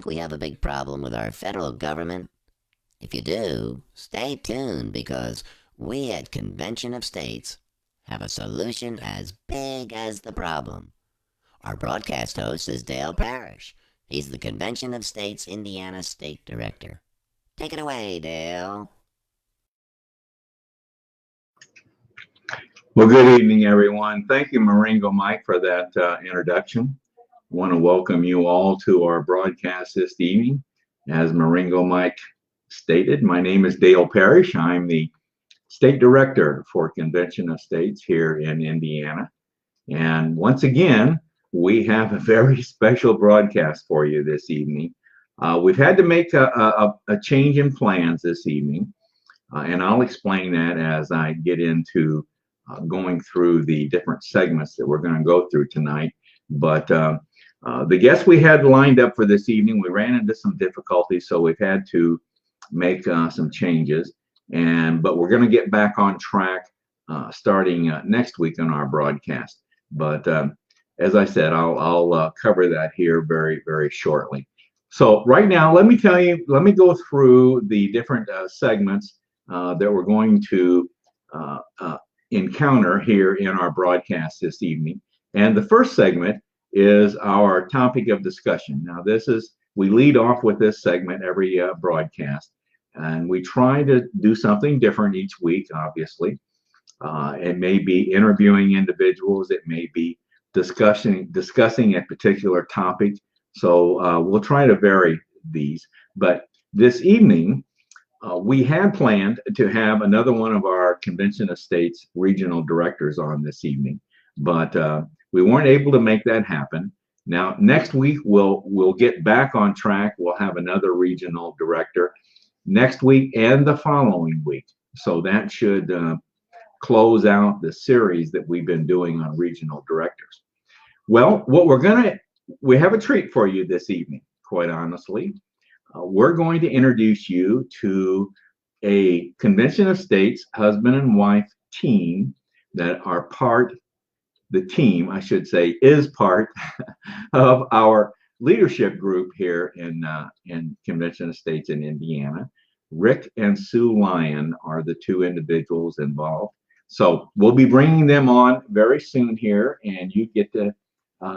think we have a big problem with our federal government? If you do, stay tuned because we at Convention of States have a solution as big as the problem. Our broadcast host is Dale Parrish. He's the Convention of States Indiana State Director. Take it away, Dale. Well, good evening, everyone. Thank you, Maringo Mike, for that introduction. I want to welcome you all to our broadcast this evening. As Maringo Mike stated, my name is Dale Parrish. I'm the State Director for Convention of States here in Indiana. And once again, we have a very special broadcast for you this evening. We've had to make a change in plans this evening, and I'll explain that as I get into going through the different segments that we're going to go through tonight. But the guests we had lined up for this evening, we ran into some difficulties, so we've had to make some changes. But we're going to get back on track starting next week on our broadcast. But as I said, I'll cover that here very, very shortly. So right now, let me go through the different segments that we're going to encounter here in our broadcast this evening. And the first segment is our topic of discussion. Now, we lead off with this segment every broadcast, and we try to do something different each week, obviously. It may be interviewing individuals, it may be discussing a particular topic. So we'll try to vary these. But this evening, we had planned to have another one of our Convention of States regional directors on this evening, but we weren't able to make that happen. Now, next week, we'll get back on track. We'll have another regional director next week and the following week. So that should close out the series that we've been doing on regional directors. Well, we have a treat for you this evening, quite honestly. We're going to introduce you to a Convention of States husband and wife team that are the team, I should say, is part of our leadership group here in Convention of States in Indiana. Rick and Sue Lyon are the two individuals involved. So we'll be bringing them on very soon here, and you get to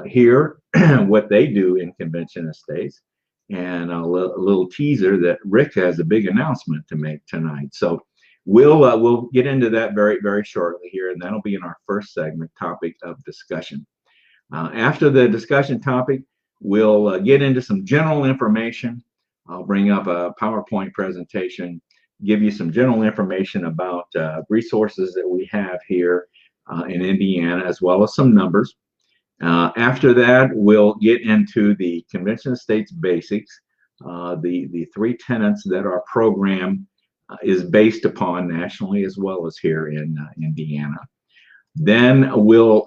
hear what they do in Convention of States. And a little teaser that Rick has a big announcement to make tonight. So we'll get into that very, very shortly here, and that'll be in our first segment, topic of discussion. After the discussion topic, we'll get into some general information. I'll bring up a PowerPoint presentation, give you some general information about resources that we have here in Indiana, as well as some numbers. After that, we'll get into the Convention of States Basics, the three tenets that our program is based upon nationally as well as here in Indiana. Then we'll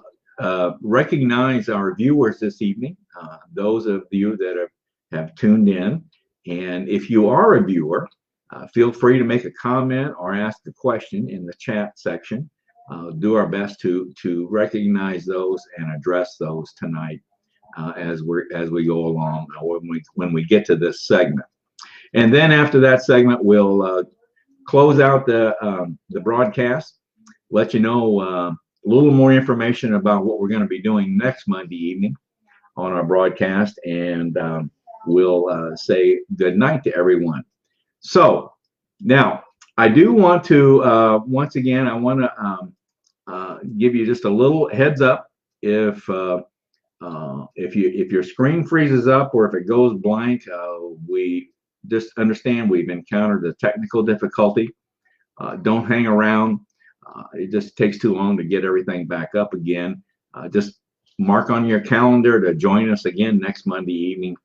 recognize our viewers this evening, those of you that have tuned in. And if you are a viewer, feel free to make a comment or ask a question in the chat section. Do our best to recognize those and address those tonight as we go along when we get to this segment. And then after that segment, we'll close out the broadcast, let you know a little more information about what we're going to be doing next Monday evening on our broadcast, and we'll say good night to everyone. So now I do want to once again give you just a little heads up if your screen freezes up or if it goes blank. We just understand we've encountered a technical difficulty. Don't hang around. It just takes too long to get everything back up again. Just mark on your calendar to join us again next Monday evening,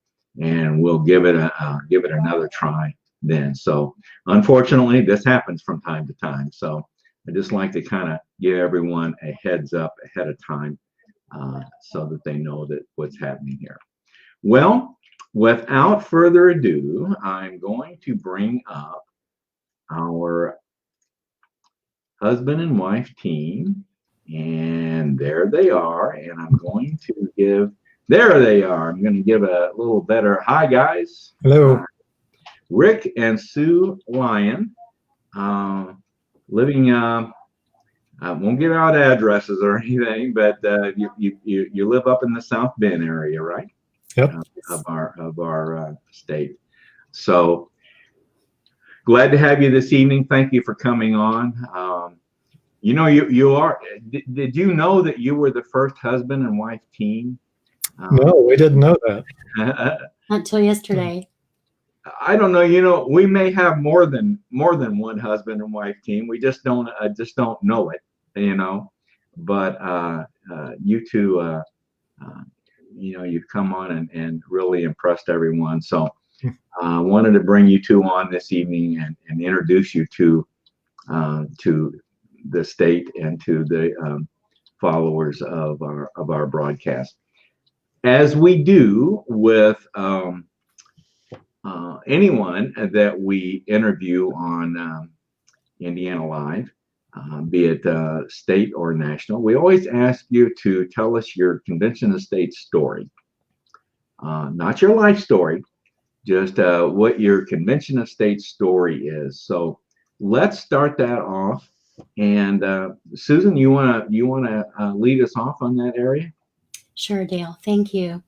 and we'll give it another try then. So unfortunately, this happens from time to time. So I just like to kind of give everyone a heads up ahead of time so that they know that what's happening here. Well, without further ado, I'm going to bring up our husband and wife team, and there they are. And I'm going to give There they are. I'm going to give a little better hi, guys. Hello. Rick and Sue Lyon, living. I won't give out addresses or anything, but you live up in the South Bend area, right? Yep. Of our state. So glad to have you this evening. Thank you for coming on. You are. Did you know that you were the first husband and wife team? No, we didn't know that. Until yesterday. I don't know. We may have more than one husband and wife team. We just don't know it. But you two, you've come on and really impressed everyone. So I wanted to bring you two on this evening and introduce you to the state and to the followers of our broadcast, as we do with anyone that we interview on Indiana Live, be it state or national. We always ask you to tell us your convention of states story, not your life story, just what your convention of states story is. So let's start that off. And Susan, you wanna lead us off on that area? Sure, Dale. Thank you.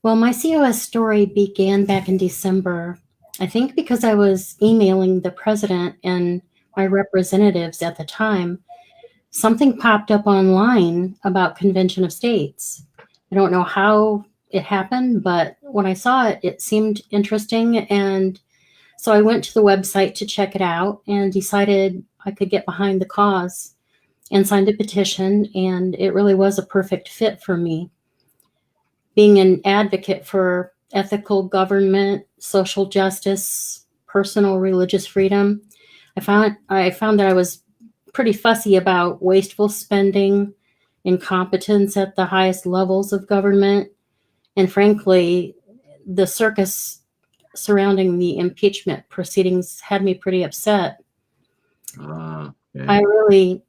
Well, my COS story began back in December, I think because I was emailing the president and my representatives at the time. Something popped up online about Convention of States. I don't know how it happened, but when I saw it, it seemed interesting. And so I went to the website to check it out and decided I could get behind the cause and signed a petition. And it really was a perfect fit for me. Being an advocate for ethical government, social justice, personal religious freedom, I found that I was pretty fussy about wasteful spending, incompetence at the highest levels of government, and frankly, the circus surrounding the impeachment proceedings had me pretty upset. Yeah. I really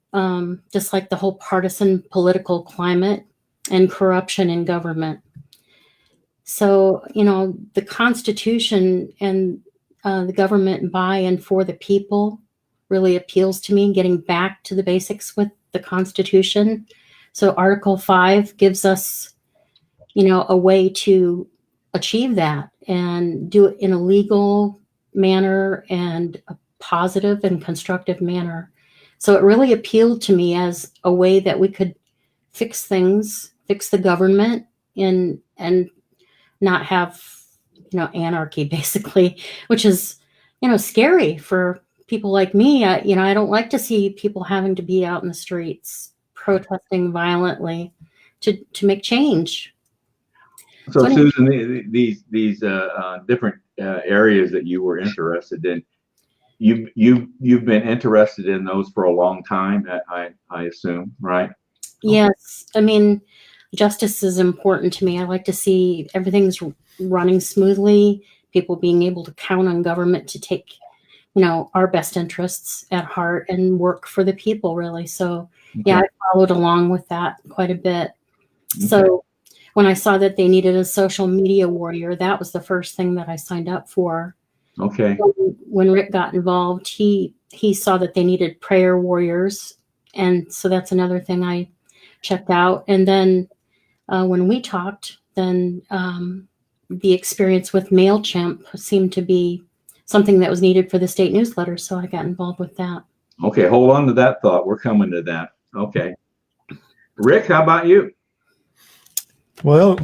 dislike the whole partisan political climate and corruption in government. So, the Constitution and the government by and for the people really appeals to me, getting back to the basics with the Constitution. So Article 5 gives us, a way to achieve that and do it in a legal manner and a positive and constructive manner. So it really appealed to me as a way that we could fix things, fix the government, and not have, anarchy, basically, which is, scary for people like me. I don't like to see people having to be out in the streets protesting violently to make change. So Susan, these different areas that you were interested in, you've been interested in those for a long time, I assume, right? Yes. I mean, justice is important to me. I like to see everything's running smoothly, people being able to count on government to take, our best interests at heart and work for the people, really. So, yeah, I followed along with that quite a bit. Okay. So when I saw that they needed a social media warrior, that was the first thing that I signed up for. Okay. When Rick got involved, he saw that they needed prayer warriors. And so that's another thing I checked out. And then when we talked, then the experience with MailChimp seemed to be something that was needed for the state newsletter. So I got involved with that. Okay, hold on to that thought. We're coming to that. Okay. Rick, how about you? Well,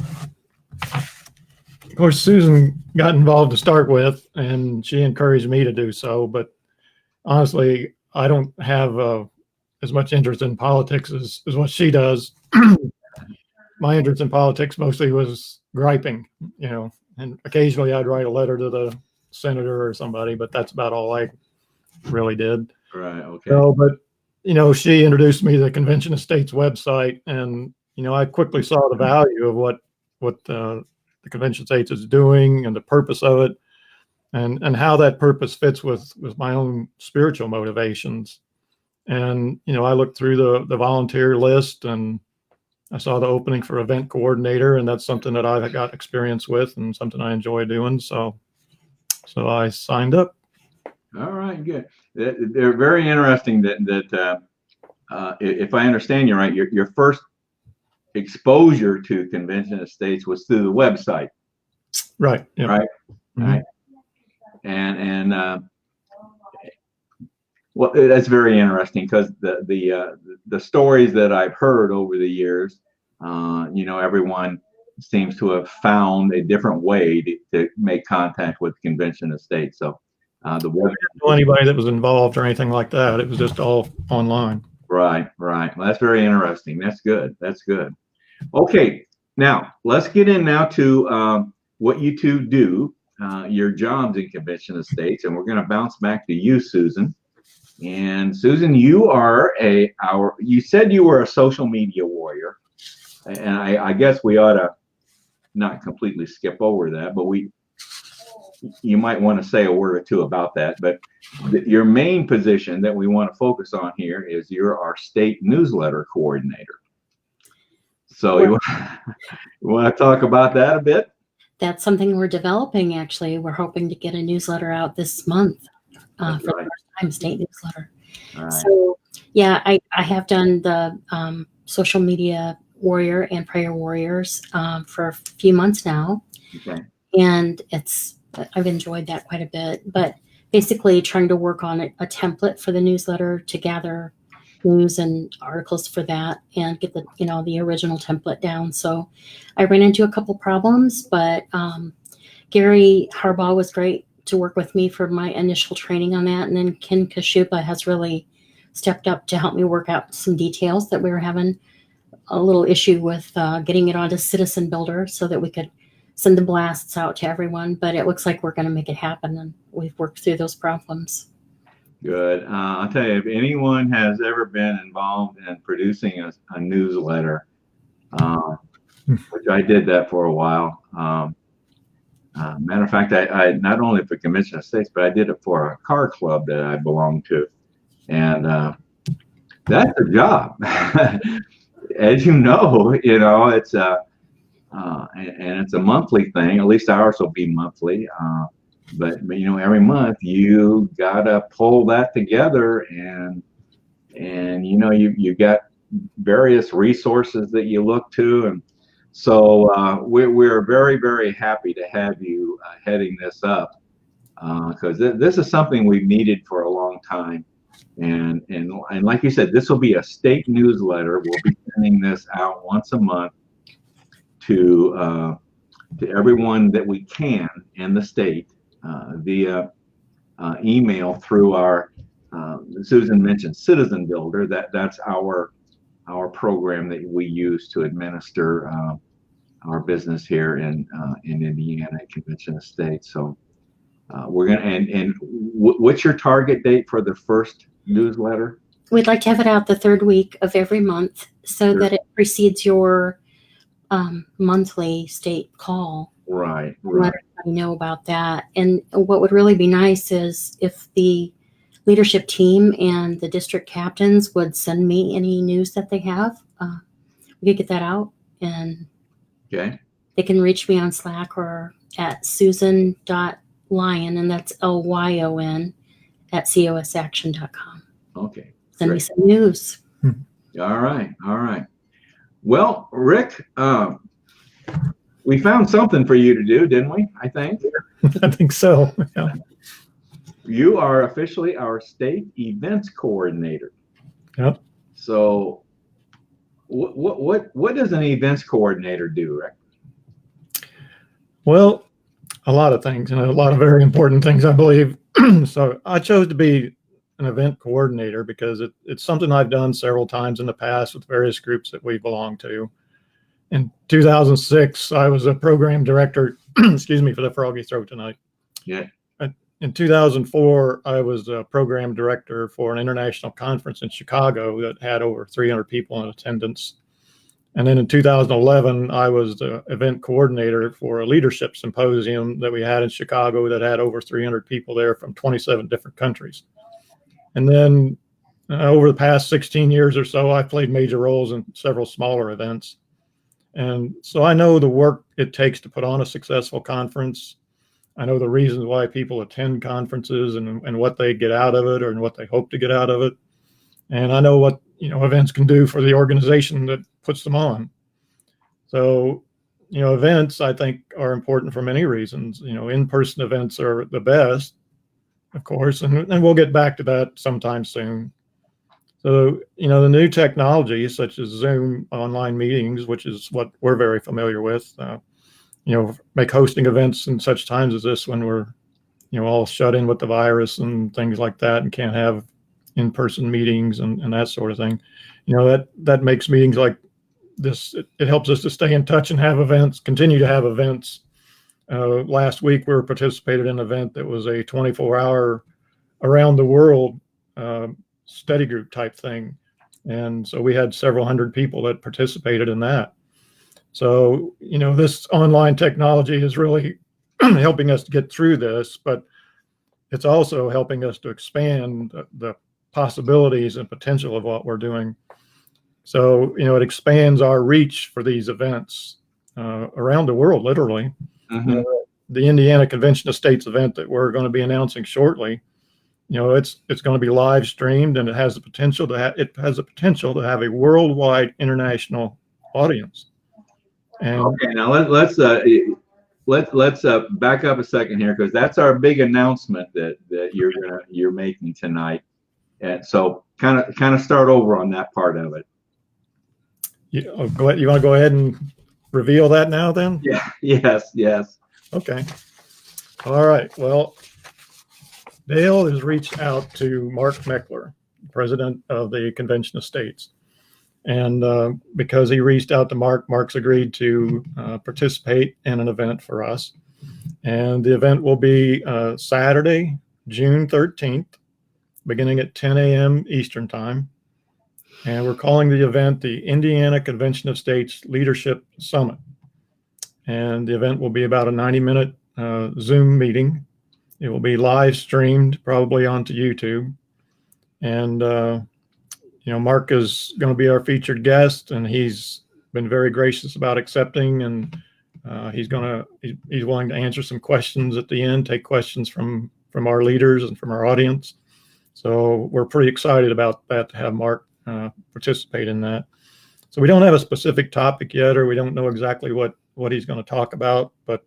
of course, Susan got involved to start with, and she encouraged me to do so. But honestly, I don't have as much interest in politics as what she does. My interest in politics mostly was griping, and occasionally I'd write a letter to the senator or somebody, but that's about all I really did. Right. Okay. So, but she introduced me to the Convention of States website, and I quickly saw the value of what the Convention of States is doing and the purpose of it, and how that purpose fits with my own spiritual motivations. And I looked through the volunteer list, and I saw the opening for event coordinator, and that's something that I got experience with and something I enjoy doing. So I signed up. All right, good. They're very interesting if I understand you right, your first exposure to convention of states was through the website. Right. Yeah. Right. Mhm. Right. And well, that's very interesting because the stories that I've heard over the years, everyone seems to have found a different way to make contact with the convention of states. So the web. I didn't know anybody that was involved or anything like that. It was just all online. Right. Well, that's very interesting. That's good. Okay, now let's get in now to what you two do, your jobs in convention of states, and we're going to bounce back to you, Susan. And Susan, you are you said you were a social media warrior, and I guess we ought to not completely skip over that, but you might want to say a word or two about that. But your main position that we want to focus on here is you're our state newsletter coordinator. So you want to talk about that a bit? That's something we're developing, actually. We're hoping to get a newsletter out this month for the first time, state newsletter. Right. So, yeah, I have done the social media warrior and prayer warriors for a few months now. Okay. And I've enjoyed that quite a bit. But basically trying to work on a template for the newsletter to gather news and articles for that and get the original template down. So I ran into a couple problems, but Gary Harbaugh was great to work with me for my initial training on that. And then Ken Kashupa has really stepped up to help me work out some details that we were having a little issue with getting it onto Citizen Builder so that we could send the blasts out to everyone. But it looks like we're going to make it happen, and we've worked through those problems. Good. I'll tell you, if anyone has ever been involved in producing a newsletter, which I did that for a while. Matter of fact, I not only for Convention of States, but I did it for a car club that I belonged to. And that's a job. As you know, it's and it's a monthly thing. At least ours will be monthly. But every month you gotta pull that together, and you got various resources that you look to, and so we're very, very happy to have you heading this up because this is something we've needed for a long time, and like you said, this will be a state newsletter. We'll be sending this out once a month to everyone that we can in the state. Via email through our Susan mentioned Citizen Builder. That's our program that we use to administer our business here in Indiana Convention of States. So we're gonna and what's your target date for the first newsletter? We'd like to have it out the third week of every month so that it precedes your monthly state call. Right. Let everybody know about that. And what would really be nice is if the leadership team and the district captains would send me any news that they have. We could get that out, and they can reach me on Slack or at susan.lyon, and that's LYON at cosaction.com. Okay. Send me some news. All right. Well, Rick, we found something for you to do, didn't we? I think. I think so. Yeah. You are officially our state events coordinator. Yep. So, what does an events coordinator do, Rick? Well, a lot of things, and a lot of very important things, I believe. So I chose to be an event coordinator because it's something I've done several times in the past with various groups that we belong to. In 2006, I was a program director, excuse me for the froggy throat tonight. Yeah. In 2004, I was a program director for an international conference in Chicago that had over 300 people in attendance. And then in 2011, I was the event coordinator for a leadership symposium that we had in Chicago that had over 300 people there from 27 different countries. And then over the past 16 years or so, I've played major roles in several smaller events. And so I know the work it takes to put on a successful conference. I know the reasons why people attend conferences and what they get out of it, or and what they hope to get out of it. And I know what, events can do for the organization that puts them on. So, events, I think, are important for many reasons. In-person events are the best, of course, and we'll get back to that sometime soon. So, the new technologies such as Zoom online meetings, which is what we're very familiar with, make hosting events in such times as this, when we're, all shut in with the virus and things like that, and can't have in-person meetings and that sort of thing. That makes meetings like this, it helps us to stay in touch and have events, continue to have events. Last week, we participated in an event that was a 24-hour around the world study group type thing. And so we had several hundred people that participated in that. So, this online technology is really helping us to get through this, but it's also helping us to expand the possibilities and potential of what we're doing. So, it expands our reach for these events around the world, literally. Mm-hmm. The Indiana Convention of States event that we're going to be announcing shortly, it's going to be live streamed, and it has the potential to have a worldwide international audience. And okay, now let's back up a second here, because that's our big announcement that you're making tonight. And so kind of start over on that part of it. You want to go ahead and reveal that now then? Yeah. Yes. Okay. All right. Well, Dale has reached out to Mark Meckler, president of the Convention of States. And because he reached out to Mark, Mark's agreed to participate in an event for us. And the event will be Saturday, June 13th, beginning at 10 a.m. Eastern Time. And we're calling the event the Indiana Convention of States Leadership Summit. And the event will be about a 90-minute Zoom meeting. It will be live streamed, probably onto YouTube. And, Mark is going to be our featured guest, and he's been very gracious about accepting. And he's willing to answer some questions at the end, take questions from our leaders and from our audience. So we're pretty excited about that, to have Mark participate in that. So we don't have a specific topic yet, or we don't know exactly what he's going to talk about, but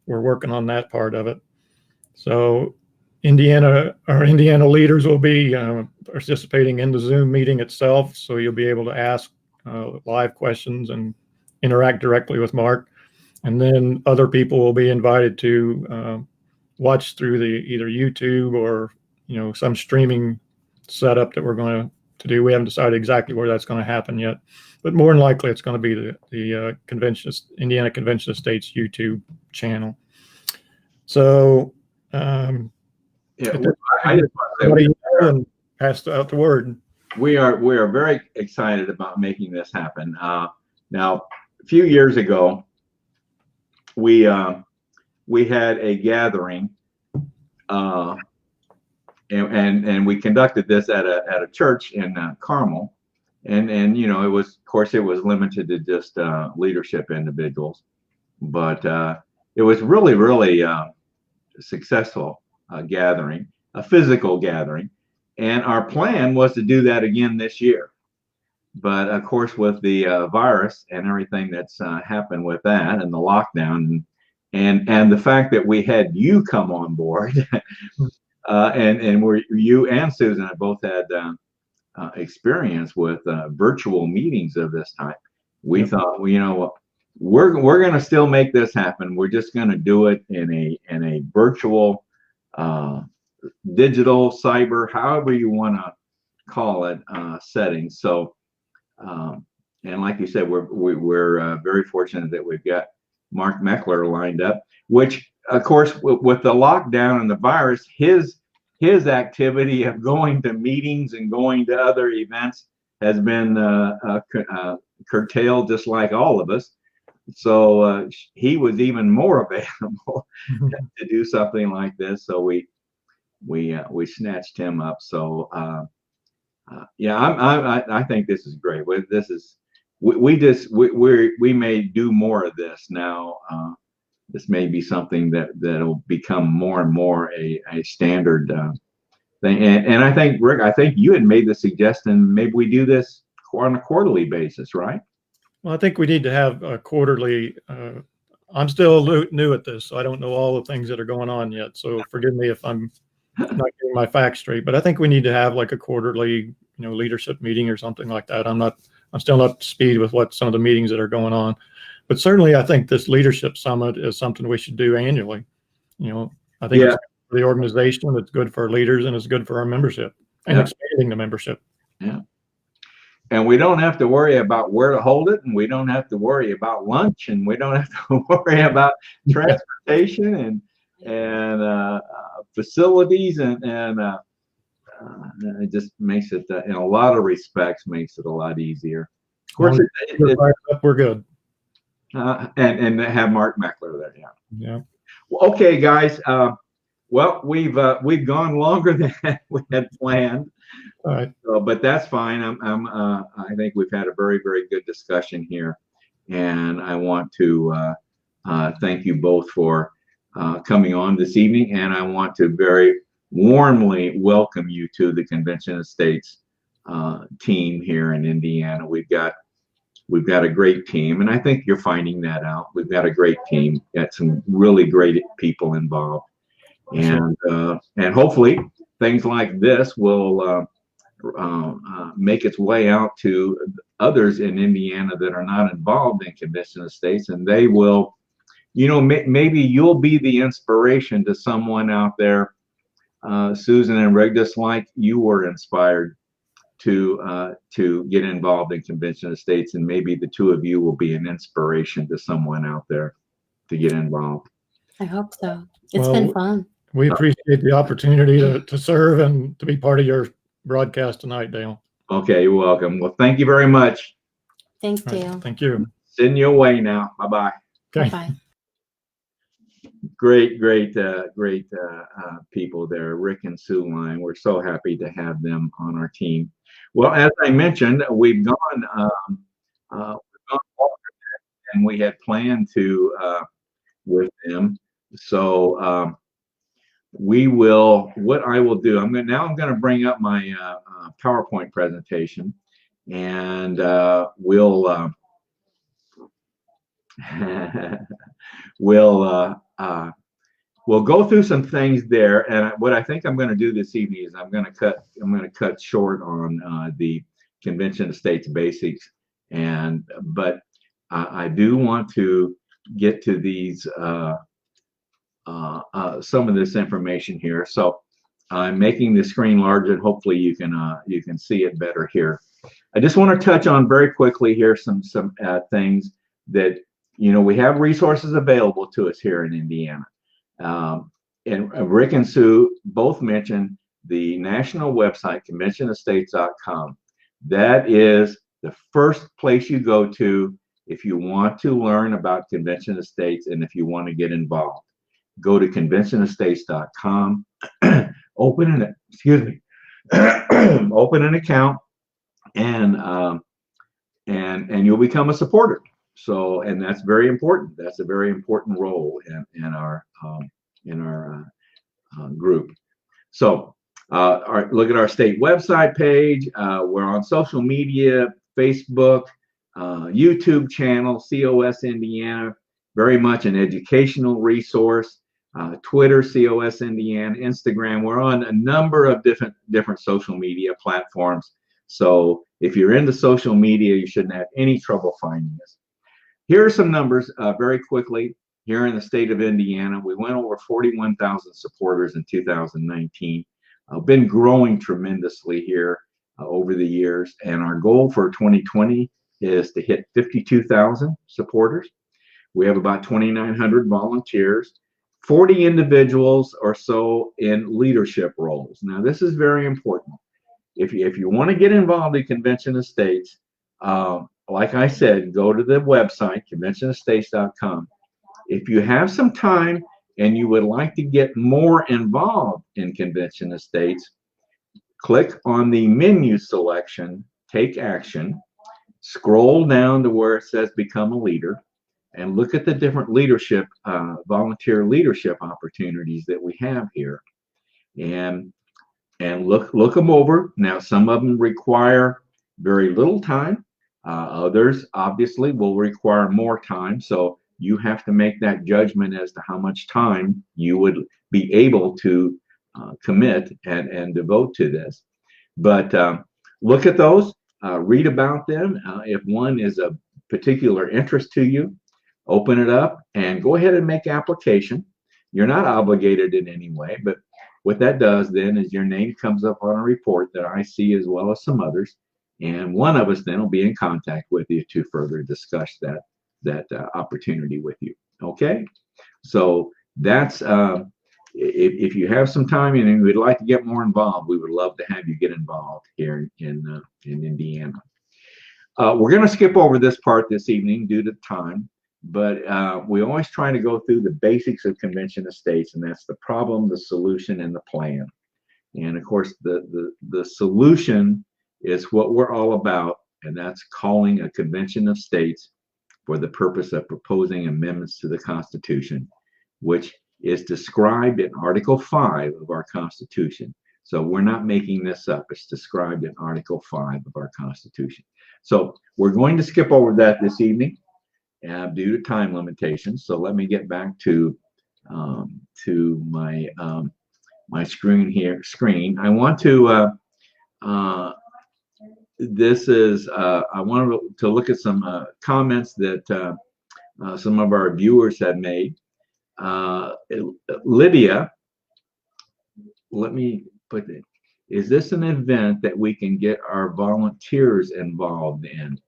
we're working on that part of it. So Indiana leaders will be participating in the Zoom meeting itself. So you'll be able to ask live questions and interact directly with Mark. And then other people will be invited to watch through either YouTube or, some streaming setup that we're going to do. We haven't decided exactly where that's going to happen yet, but more than likely it's going to be the Indiana Convention of States YouTube channel. So, I just want to say, and pass out the word. We are very excited about making this happen. Now, a few years ago, we had a gathering, and we conducted this at a church in Carmel, and it was, of course, it was limited to just leadership individuals, but it was really successful gathering, a physical gathering, and our plan was to do that again this year. But of course, with the virus and everything that's happened with that, and the lockdown, and the fact that we had you come on board, and you and Susan have both had experience with virtual meetings of this type. We thought, we're going to still make this happen. We're just going to do it in a virtual, digital, cyber, however you want to call it, setting. So, and like you said, we're very fortunate that we've got Mark Meckler lined up, which, of course, with the lockdown and the virus, his activity of going to meetings and going to other events has been curtailed, just like all of us. So he was even more available to do something like this. So we snatched him up. So Yeah, I think this is great. This is we may do more of this now. This may be something that'll become more and more a standard thing. And I think, Rick, I think you had made the suggestion maybe we do this on a quarterly basis, right? Well, I think we need to have a quarterly. I'm still new at this, so I don't know all the things that are going on yet. So forgive me if I'm not getting my facts straight. But I think we need to have like a quarterly, leadership meeting or something like that. I'm still not up to speed with what some of the meetings that are going on. But certainly, I think this leadership summit is something we should do annually. I think it's good for the organization, it's good for our leaders, and it's good for our membership and expanding the membership. Yeah. And we don't have to worry about where to hold it, and we don't have to worry about lunch, and we don't have to worry about transportation and facilities, and it just makes it, in a lot of respects, makes it a lot easier. Of course, we're good. And have Mark Meckler there. Yeah. Well, okay, guys. Well, we've gone longer than we had planned. All right. So, but that's fine. I think we've had a very, very good discussion here, and I want to thank you both for coming on this evening, and I want to very warmly welcome you to the Convention of States team here in Indiana. We've got a great team, and I think you're finding that out. We've got a great team, got some really great people involved, and hopefully things like this will make its way out to others in Indiana that are not involved in Convention of States, and they will, maybe you'll be the inspiration to someone out there, Susan and Rick, just like you were inspired to get involved in Convention of States, and maybe the two of you will be an inspiration to someone out there to get involved. I hope so. It's been fun. We appreciate the opportunity to serve and to be part of your broadcast tonight, Dale. Okay, you're welcome. Well, thank you very much. Thanks, Dale. Right, thank you. Send you away now. Bye-bye. Okay. Bye-bye. Great people there, Rick and Sue Lyon. We're so happy to have them on our team. Well, as I mentioned, we've gone longer than we had planned to with them. So we will. What I will do, I'm going to bring up my PowerPoint presentation, and we'll go through some things there. And what I think I'm going to do this evening is I'm going to cut short on the Convention of States Basics, but I do want to get to these some of this information here. So I'm making the screen larger, and hopefully you can see it better here. I just want to touch on very quickly here some things that we have resources available to us here in Indiana. And Rick and Sue both mentioned the national website, conventionofstates.com. That is the first place you go to if you want to learn about Convention of States and if you want to get involved. Go to conventionofstates.com, open an account, and you'll become a supporter. So, and that's very important. That's a very important role in our group. So, look at our state website page. We're on social media, Facebook, YouTube channel, COS Indiana, very much an educational resource. Twitter, COS Indiana, Instagram. We're on a number of different social media platforms. So if you're into social media, you shouldn't have any trouble finding us. Here are some numbers very quickly. Here in the state of Indiana, we went over 41,000 supporters in 2019. Been growing tremendously here over the years. And our goal for 2020 is to hit 52,000 supporters. We have about 2,900 volunteers, 40 individuals or so in leadership roles. Now, this is very important. If you want to get involved in Convention of States, like I said, go to the website, conventionofstates.com. If you have some time and you would like to get more involved in Convention of States, click on the menu selection, Take Action, scroll down to where it says Become a Leader, and look at the different leadership, volunteer leadership opportunities that we have here. And look them over. Now, some of them require very little time. Others obviously will require more time. So you have to make that judgment as to how much time you would be able to commit and devote to this. But look at those, read about them. If one is of particular interest to you, open it up and go ahead and make application. You're not obligated in any way, but what that does then is your name comes up on a report that I see as well as some others, and one of us then will be in contact with you to further discuss that opportunity with you. Okay, so that's if you have some time and you would like to get more involved, we would love to have you get involved here in Indiana. We're going to skip over this part this evening due to time, but we always try to go through the basics of convention of states, and that's the problem, the solution, and the plan. And of course, the solution is what we're all about, and that's calling a convention of states for the purpose of proposing amendments to the Constitution, which is described in Article 5 of our Constitution. So we're not making this up. It's described in Article 5 of our Constitution. So we're going to skip over that this evening due to time limitations. So let me get back to my my screen here. I want to this is I want to look at some comments that some of our viewers have made. Lydia, let me put it. Is this an event that we can get our volunteers involved in?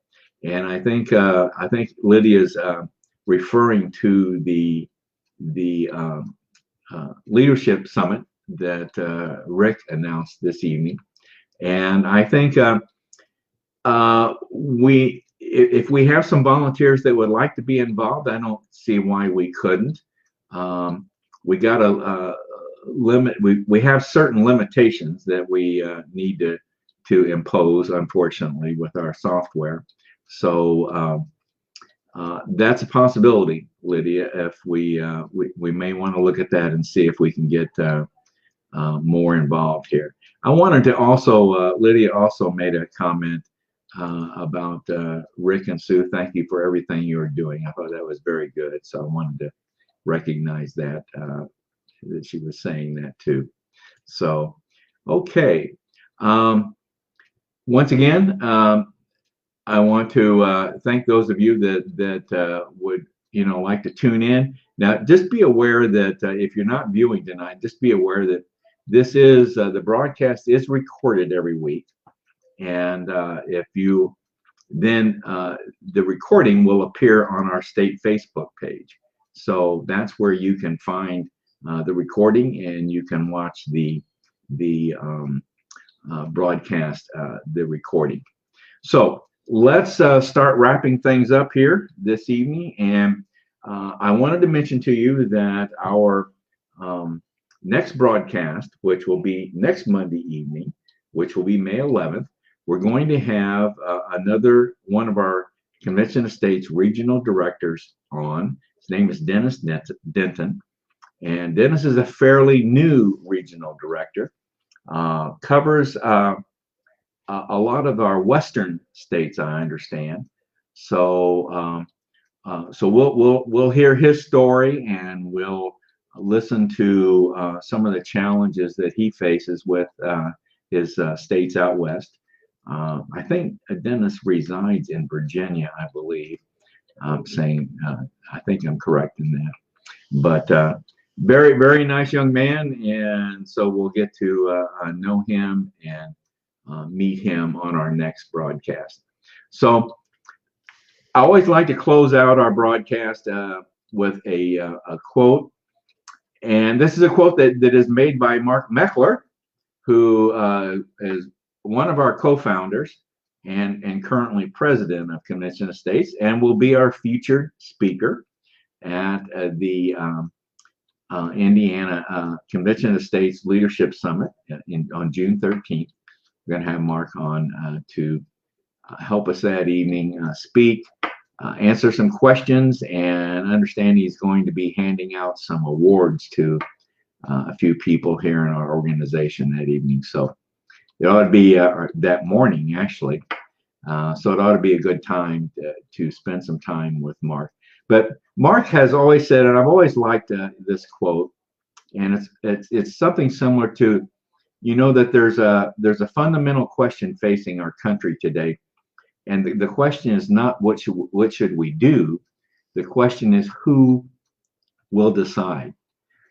And I think Lydia's referring to the leadership summit that Rick announced this evening. And I think if we have some volunteers that would like to be involved, I don't see why we couldn't. We got a limit. We have certain limitations that we need to impose, unfortunately, with our software. So that's a possibility, Lydia. If we may want to look at that and see if we can get more involved here. I wanted to also, Lydia also made a comment about Rick and Sue. Thank you for everything you are doing. I thought that was very good. So I wanted to recognize that she was saying that too. So, okay. Once again, I want to thank those of you that would like to tune in. Now, just be aware that if you're not viewing tonight, just be aware that this is the broadcast is recorded every week, and if you then the recording will appear on our state Facebook page. So that's where you can find the recording, and you can watch the broadcast, the recording. So let's start wrapping things up here this evening. And I wanted to mention to you that our next broadcast, which will be next Monday evening, which will be May 11th, we're going to have another one of our Convention of States regional directors on. His name is Dennis Denton. And Dennis is a fairly new regional director, covers a lot of our western states, I understand. So so we'll hear his story, and we'll listen to some of the challenges that he faces with his states out west. I think Dennis resides in Virginia, I believe. I'm saying I think I'm correct in that. But very, very nice young man, and so we'll get to know him and meet him on our next broadcast. So I always like to close out our broadcast with a quote, and this is a quote that is made by Mark Meckler, who is one of our co-founders and currently president of Convention of States, and will be our featured speaker at the Indiana Convention of States Leadership Summit on June 13th. we're going to have Mark on to help us that evening, speak, answer some questions, and understand he's going to be handing out some awards to a few people here in our organization that evening. So it ought to be that morning, actually. So it ought to be a good time to spend some time with Mark. But Mark has always said, and I've always liked this quote, and it's something similar to, that there's a fundamental question facing our country today, and the question is not what should we do. The question is who will decide.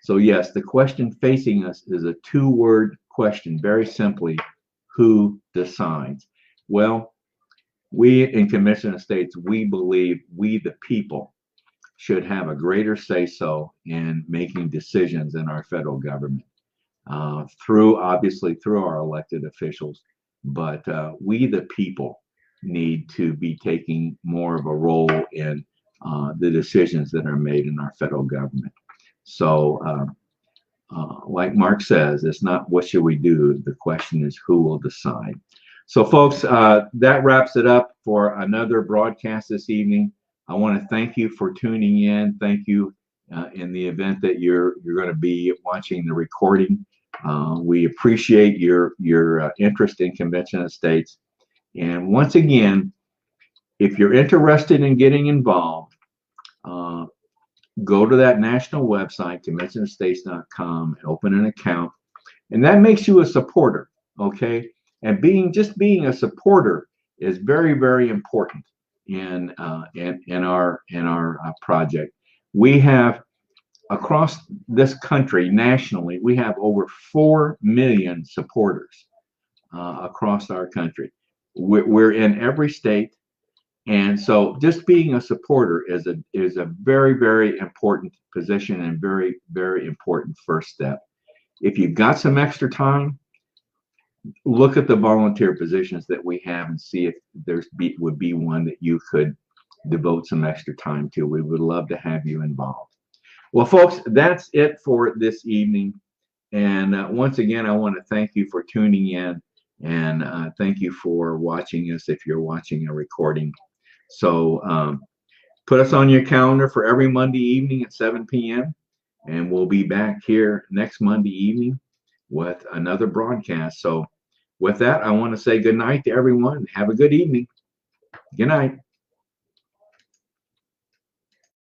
So yes, the question facing us is a two-word question, very simply, who decides? Well, we in Convention of States, we believe we the people should have a greater say-so in making decisions in our federal government, obviously through our elected officials, but we the people need to be taking more of a role in the decisions that are made in our federal government. So like Mark says, it's not what should we do, the question is who will decide. So folks, that wraps it up for another broadcast this evening. I want to thank you for tuning in. Thank you in the event that you're going to be watching the recording. We appreciate your interest in Convention of States. And once again, if you're interested in getting involved, go to that national website, conventionofstates.com, and open an account. And that makes you a supporter, okay? And being a supporter is very, very important in our project. We have across this country, nationally, we have over 4 million supporters across our country. We're in every state, and so just being a supporter is a very, very important position and very, very important first step. If you've got some extra time, look at the volunteer positions that we have and see if would be one that you could devote some extra time to. We would love to have you involved. Well, folks, that's it for this evening. And once again, I want to thank you for tuning in, and thank you for watching us if you're watching a recording. So put us on your calendar for every Monday evening at 7 p.m. And we'll be back here next Monday evening with another broadcast. So with that, I want to say good night to everyone. Have a good evening. Good night.